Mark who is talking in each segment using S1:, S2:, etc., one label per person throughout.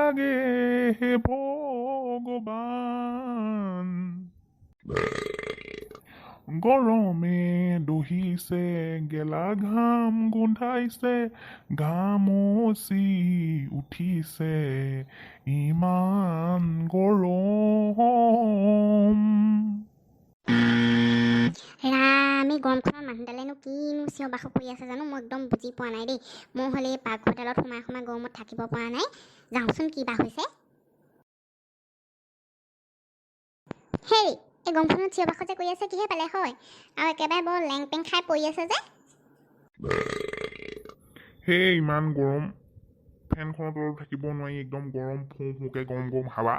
S1: লাগে হে ভগৱান গৰমে দহিছে গেলা ঘাম গোন্ধাইছে ঘামচি উঠিছে ইমান গৰম
S2: ৰাম এই গৰমখনত মানুহডালেনো কিনো চিঞৰ বাখৰ কৰি আছে জানো মই একদম বুজি পোৱা নাই দেই মই হ'লে এই পাকঘৰডালত সোমাই গৰমত থাকিব পৰা নাই যাওঁচোন কি বা হৈছে হেৰি এই গৰমখনত চিঞৰ বাখৰ যে কৰি আছে কিহে পালে হয় আৰু একেবাৰে বৰ লেং পেং খাই পৰি আছে যে
S1: সেই ইমান গৰম ফেনখনৰ তলত থাকিব নোৱাৰি একদম গৰম ফোঁ ফোঁকৈ গৰম গৰম হাৱা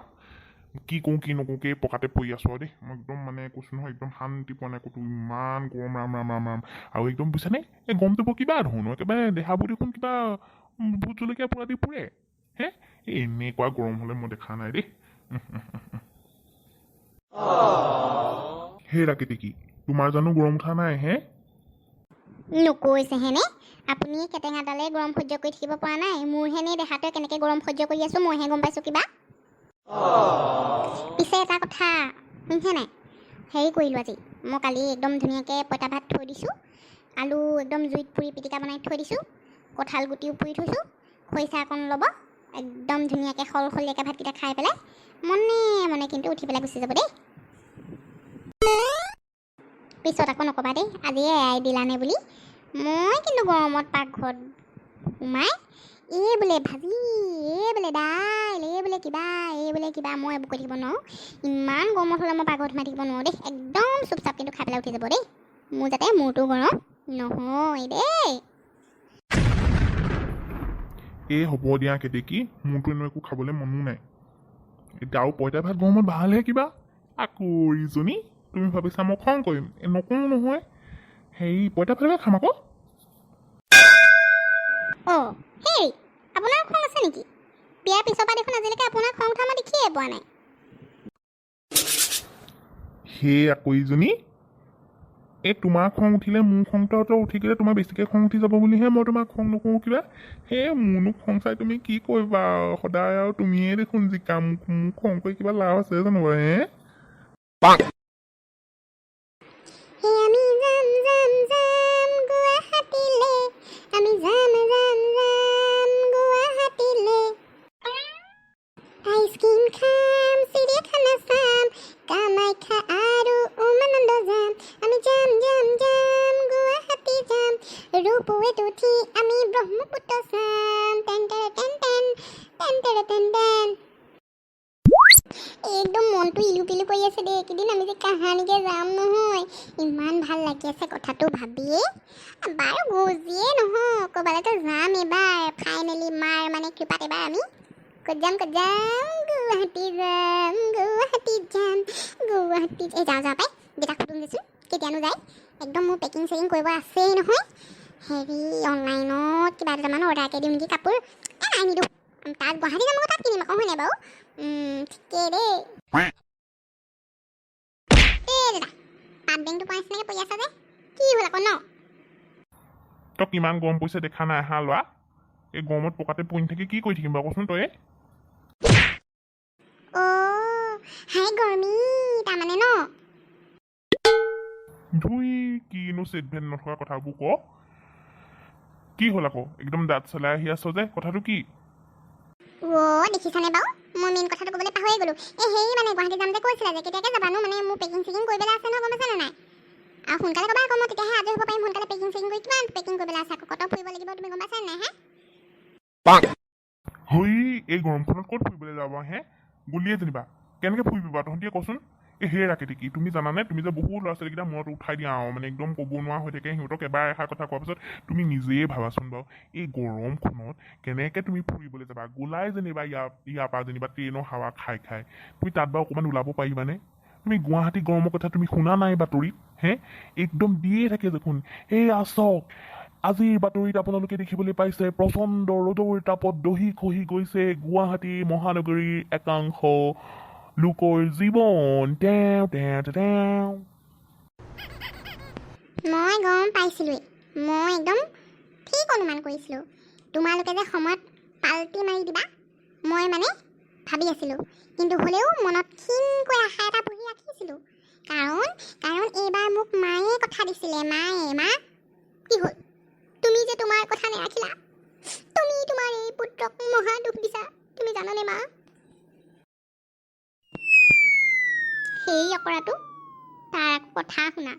S1: কি কওঁ কি নকওঁকৈ পকাতে পৰি আছোঁ আৰু দেই মই একদম মানে কৈছোঁ নহয় একদম শান্তি পোৱা নাই ক'তো ইমান গৰম ৰাম ৰাম ৰাম ৰাম আৰু একদম বুজিছানে এই গৰমটো বৰ কিবা ধৰণৰ একেবাৰে দেহাবোৰ দেখোন কিবা ভোট জলকীয়া পোৰা দি পুৰে হে এই এনেকুৱা গৰম হ'লে মই দেখা নাই দেই সেই ৰাকেটি কি তোমাৰ জানো গৰম উঠা নাই হে
S2: নকৈছেহেনে আপুনি কেটেঙাডালে গৰম সহ্য কৰি থাকিব পৰা নাই মোৰহেনে দেহাটোৱে কেনেকৈ গৰম সহ্য কৰি আছোঁ মইহে গম পাইছোঁ কিবা পিছে এটা কথা শুনিছে নাই হেৰি কৰিলোঁ আজি মই কালি একদম ধুনীয়াকৈ পঁইতা ভাত থৈ দিছোঁ আলু একদম জুইত পুৰি পিটিকা বনাই থৈ দিছোঁ কঁঠাল গুটিও পুৰি থৈছোঁ খৰিচা অকণ ল'ব একদম ধুনীয়াকৈ সলসলীয়াকৈ ভাতকেইটা খাই পেলাই মনে মনে কিন্তু উঠি পেলাই গুচি যাব দেই পিছত আকৌ নক'বা দেই আজিয়ে এৰাই দিলানে বুলি মই কিন্তু গৰমত পাকঘৰত সোমাই এই বোলে ভাজি এই বোলে দাইল এই বোলে কিবা মই এইবোৰ কৰি থাকিব নোৱাৰোঁ ইমান গৰমত হ'লে মই পাকঘৰত সোমাই থাকিব নোৱাৰোঁ দেই একদম চুপচাপ কিন্তু খাই পেলাই উঠি যাব দেই মোৰ যাতে মূৰটো গৰম নহয় দেই
S1: এই হ'ব দিয়া কেতেকী মোৰতো এনেও একো খাবলৈ মনো নাই এতিয়া আৰু পঁইতা ভাত গৰমত ভালহে কিবা আকৌ ইজনী তুমি ভাবিছা মই খং কৰিম নকওঁ নহয় হেৰি পঁইতা ভাতকে খাম আকৌ
S2: অঁ হেৰি আপোনাৰ খং আছে নেকি বিয়াৰ পিছৰ পৰা দেখোন আজিলৈকে আপোনাৰ খং উঠা মই দেখিয়ে পোৱা নাই
S1: সেই আকৌ ইজনী এই তোমাৰ খং উঠিলে মোৰ খংটো উঠি গ'লে তোমাৰ বেছিকৈ খং উঠি যাব বুলিহে মই তোমাক খং নকৰোঁ কিবা সেই মোৰনো খং চাই তুমি কি কৰিবা সদায় আৰু তুমিয়ে দেখোন জিকা মোক খং কৰি কিবা লাভ আছে জানো বাৰু হে
S2: আমি যাম যাম যাম গুৱাহাটীলে আমি যাম যাম যাম গুৱাহাটীলে আইচক্ৰীম খাম চিৰিয়াখানা চাম কামাখ্যা আৰু উমানন্দ যাম আমি যাম যাম যাম গুৱাহাটী যাম ৰূপৱেত উঠি আমি ব্ৰহ্মপুত্ৰ চাম টেন টেৰে টেন টেন টেন টেৰে টেন টেন একদম মনটো ইলু পিলু কৰি আছে দেই এইকেইদিন আমি যে কাহানিকৈ যাম নহয় ইমান ভাল লাগি আছে কথাটো ভাবিয়ে বাৰু বুজিয়ে নহয় ক'ৰবালৈতো যাম এইবাৰ ফাইনেলি মাৰ মানে কৃপাত এবাৰ আমি ক'ত যাম গুৱাহাটী যাম গুৱাহাটী এই যাওঁ পাই দেউতাক সুধিম দেচোন কেতিয়ানো যায় একদম মোৰ পেকিং চেকিং কৰিব আছেই নহয় হেৰি অনলাইনত কিবা দুটামান অৰ্ডাৰকৈ দিওঁ নেকি কাপোৰ নাই নিদিওঁ তাত গুৱাহাটী যাম আকৌ তাত কিনিম আকৌ হয়নে বাৰু ঠিকেই দেই এই দাদা পাত বেংটো পোৱা নিচিনাকৈ পৰি আছা যে কি হ'ল আকৌ ন
S1: তই কিমান গৰম পৰিছে দেখা নাই হা লোৱা এই গৰমত পকাতে পৰি থাকি কি কৰি থাকিম বাৰু কচোন তই
S2: হাই গৰমি তাৰমানে ন
S1: ধুই কিনো চেট ভেট নথকা কথাবোৰ ক কি হ'ল আকৌ একদম দাঁত চলাই আহি আছ যে কথাটো কি
S2: দেখিছানে বাৰু মই মেইন কথাটো ক'বলৈ পাহৰি গ'লোঁ এই হেৰি মানে গুৱাহাটী যাম যে কৈছিলে যে কেতিয়াকৈ যাবানো মানে মোৰ পেকিং চেকিং কৰিবলৈ আছে নহয় গম পাইছানে নাই আৰু সোনকালে ক'বা আকৌ মই তেতিয়াহে আজৰি হ'ব পাৰিম সোনকালে পেকিং চেকিং কৰি কিমান পেকিং কৰিবলৈ আছে আকৌ ক'ত ফুৰিব লাগিব তুমি গম পাইছানে নাই হে
S1: হৈ এই গৰমখনত ক'ত ফুৰিবলৈ যাবা হে গলিয়ে যেনিবা কেনেকৈ ফুৰিবি বাৰু তহঁতিয়ে কচোন এই সেই ৰাকেটি কি তুমি জানানে তুমি যে বহুত ল'ৰা ছোৱালীকেইটা মূৰত উঠাই দিয়া আৰু মানে একদম ক'ব নোৱাৰা হৈ থাকে সিহঁতক এবাৰ এষাৰ কথা কোৱাৰ পিছত তুমি নিজেই ভাবাচোন বাৰু এই গৰমখনত কেনেকৈ তুমি ফুৰিবলৈ যাবা গোলাই যেনিবা ইয়াৰ পৰা যেনিবা ট্ৰেইনৰ হাৱা খাই খাই তুমি তাত বাৰু অকণমান ওলাব পাৰিবানে তুমি গুৱাহাটী গৰমৰ কথা তুমি শুনা নাই বাতৰিত হে একদম দিয়ে থাকে দেখোন এই আছক আজিৰ বাতৰিত আপোনালোকে দেখিবলৈ পাইছে প্ৰচণ্ড ৰ'দৰ তাপত দহি খহি গৈছে গুৱাহাটী মহানগৰীৰ একাংশ লোকৰ জীৱন
S2: মই গম পাইছিলোঁৱেই মই একদম ঠিক অনুমান কৰিছিলোঁ তোমালোকে যে সময়ত পাল্টি মাৰি দিবা মই মানে ভাবি আছিলোঁ, কিন্তু হ'লেও মনত ক্ষীণকৈ আশা এটা পুহি ৰাখিছিলোঁ। কাৰণ এইবাৰ মোক মায়ে কথা দিছিলে। মা কি হ'ল? তুমি যে তোমাৰ কথা নেৰাখিলা। তুমি তোমাৰ এই পুত্ৰক মহা দুখ দিছা, তুমি জানানে মা? সেই অকৰাটো তাৰ আকৌ কথা শুনা।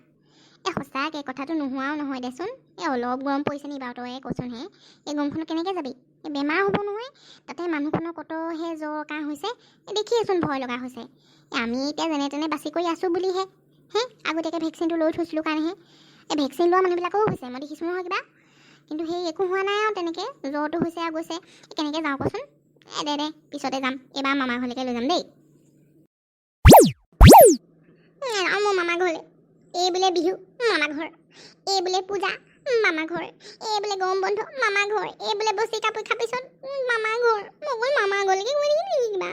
S2: সঁচাকৈ কথাটো নোহোৱাও নহয় দেচোন। অলপ গৰম পৰিছে নি বাৰু তই কচোন হে? এই গৰমখনত কেনেকৈ যাবি? বেমাৰ হ'ব নহয়। তাতে মানুহখনৰ কতহে জ্বৰ কাহ হৈছে, দেখিয়েচোন ভয় লগা হৈছে। আমি এতিয়া যেনে তেনে বাছি কৰি আছোঁ বুলিহে আগতীয়াকৈ ভেকচিনটো লৈ থৈছিলোঁ কাৰণেহে। এই ভেকচিন লোৱা মানুহবিলাকৰো হৈছে, মই দেখিছোঁ নহয় কিবা। কিন্তু সেই একো হোৱা নাই আৰু তেনেকৈ। জ্বৰটো হৈছে আৰু গৈছে। কেনেকৈ যাওঁ কচোন? দে পিছতে যাম। এইবাৰ মামাৰ ঘৰলৈকে লৈ যাম দেই। মোৰ মামাৰ ঘৰলৈ। এই বোলে বিহু, মামা ঘৰ। এই বোলে পূজা, মামা ঘৰ। এই বোলে গৰম বন্ধ, মামা ঘৰ। এই বোলে বছৰেকীয়া পৰীক্ষাৰ পিছত মামা ঘৰ। মই অকল মামা ঘৰলৈকে গৈ থাকিম নেকি কিবা?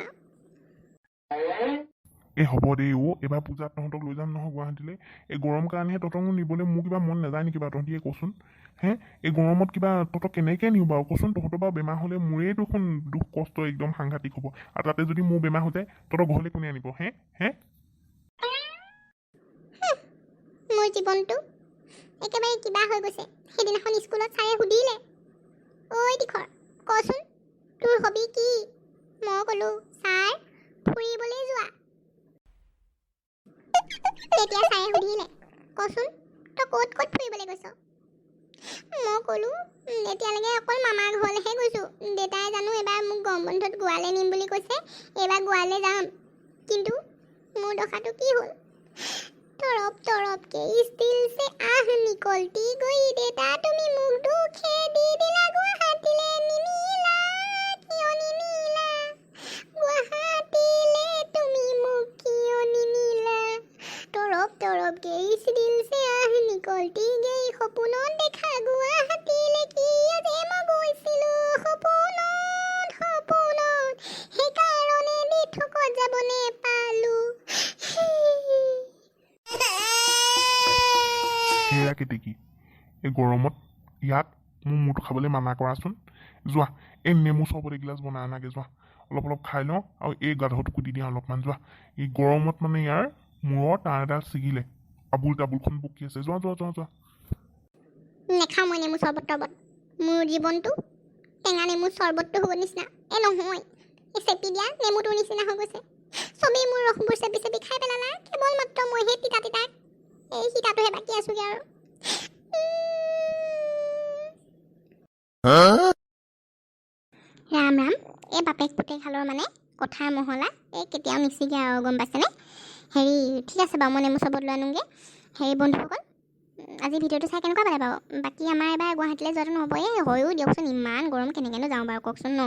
S1: হ'ব দেই এইবাৰ পূজাত তহঁতক লৈ যাম নহয় গুৱাহাটীলৈ। এই গৰম কাৰণেহে তহঁতক নিবলৈ মোৰ কিবা মন নাযায় নেকি বাৰু? তহঁতিয়ে কচোন এই গৰমত কিবা তহঁতক কেনেকৈ নিওঁ বাৰু কচোন? তহঁতৰ বাৰু বেমাৰ হ'লে মোৰেই দেখোন দুখ কষ্ট একদম সাংঘাতিক হ'ব। আৰু তাতে যদি মোৰ বেমাৰ হৈ যায় তহঁতৰ ঘৰলৈ কোনে আনিব?
S2: মোৰ জীৱনটো একেবাৰে কিবা হৈ গৈছে। সেইদিনাখন স্কুলত ছাৰে সুধিলে, ঐ তিখৰ কচোন তোৰ হবি কি? মই ক'লোঁ, ছাৰ ফুৰিবলৈ যোৱা। তেতিয়া ছাৰে সুধিলে, কচোন তই ক'ত ফুৰিবলৈ গৈছ? মই ক'লোঁ, এতিয়ালৈকে অকল মামাৰ ঘৰলৈহে গৈছোঁ। দেউতাই জানো এবাৰ মোক গৰম বন্ধত গোৱালৈ নিম বুলি কৈছে। এইবাৰ গোৱালৈ যাম। কিন্তু মোৰ দশাটো কি হ'ল? তৰপকে ষ্টিল से आह निकलती गई। देता তুমি মোক দুখে দি দিলা গুৱাহাটীলে নিনিলা, কিয় নিনিলা? গুৱাহাটীলে তুমি মোক কিয় নিনিলা? তৰপকে ষ্টিল से आह निकलती गई। সপোনত দেখা গুৱাহাটীলে কিয় যে মই গৈছিলোঁ সপোনত। সেইকাৰণে দিঠকত যাব নেপালোঁ।
S1: সেয়া কেতেকী, এই গৰমত ইয়াক মোৰ মূৰটো খাবলৈ মানা কৰাচোন। যোৱা এই নেমু চৰবত এগিলাচ বনাই আনাগে যোৱা। অলপ খাই লওঁ আৰু এই গাধটো কুটি দিয়া অলপমান। যোৱা, এই গৰমত মানে ইয়াৰ মূৰৰ তাঁৰ এডাল ছিগিলে, আবুলখন বকি আছে। যোৱা।
S2: নেখাওঁ মই নেমু চৰবত। মোৰ জীৱনটো টেঙা নেমু চৰবতটো হ'ব নিচিনা নহয়। এই চেপি দিয়া নেমুটোৰ নিচিনা হৈ গৈছে। চবেই মোৰ ৰসবোৰ চেপি খাই পেলালা, কেৱল মাত্ৰ মইহে তিতা এই সিতাটোহে বাকী আছোগে আৰু। ৰাম এই বাপেক পুতেকহালৰ মানে কথাৰ মহলা কেতিয়াও নিচিগে আৰু, গম পাইছেনে? ঠিক আছে বাৰু, মই নেমু চৰবত লৈ আনোগৈ। বন্ধুসকল, আজি ভিডিঅ'টো চাই কেনেকুৱা পালে বাৰু? বাকী আমাৰ এবাৰ গুৱাহাটীলৈ যোৱাটো নহ'বই, হয়ো দিয়কচোন। ইমান গৰম কেনেকৈনো যাওঁ বাৰু কওকচোন ন?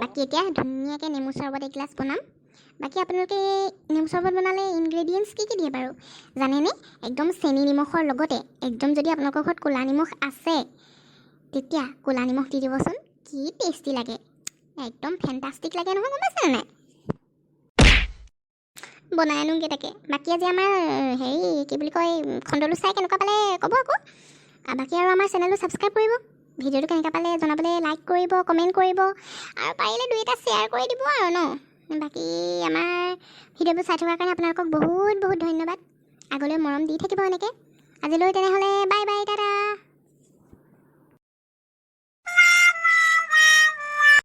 S2: বাকী এতিয়া ধুনীয়াকৈ নেমু চৰবত এগিলাচ বনাম। বাকী আপোনালোকে নেমু চৰবত বনালে ইনগ্ৰেডিয়েণ্টছ কি দিয়ে বাৰু জানেনে? একদম চেনি নিমখৰ লগতে একদম যদি আপোনালোকৰ ঘৰত ক'লা নিমখ আছে তেতিয়া ক'লা নিমখ দি দিবচোন। কি টেষ্টি লাগে, একদম ফেণ্টাষ্টিক লাগে নহয়, গম পাইছেনে নাই? বনাই আনোগৈ তাকে। বাকী আজি আমাৰ কি বুলি কয় খণ্ডটো চাই কেনেকুৱা পালে ক'ব আকৌ। বাকী আৰু আমাৰ চেনেলটো ছাবস্ক্ৰাইব কৰিব। ভিডিঅ'টো কেনেকুৱা পালে জনাবলৈ লাইক কৰিব, কমেণ্ট কৰিব, আৰু পাৰিলে 2-এটা শ্বেয়াৰ কৰি দিব আৰু ন। বাকী আমাৰ ভিডিঅ'বোৰ চাই থকাৰ কাৰণে আপোনালোকক বহুত ধন্যবাদ। আগলৈ মৰম দি থাকিব এনেকৈ। আজিলৈ তেনেহ'লে বাই।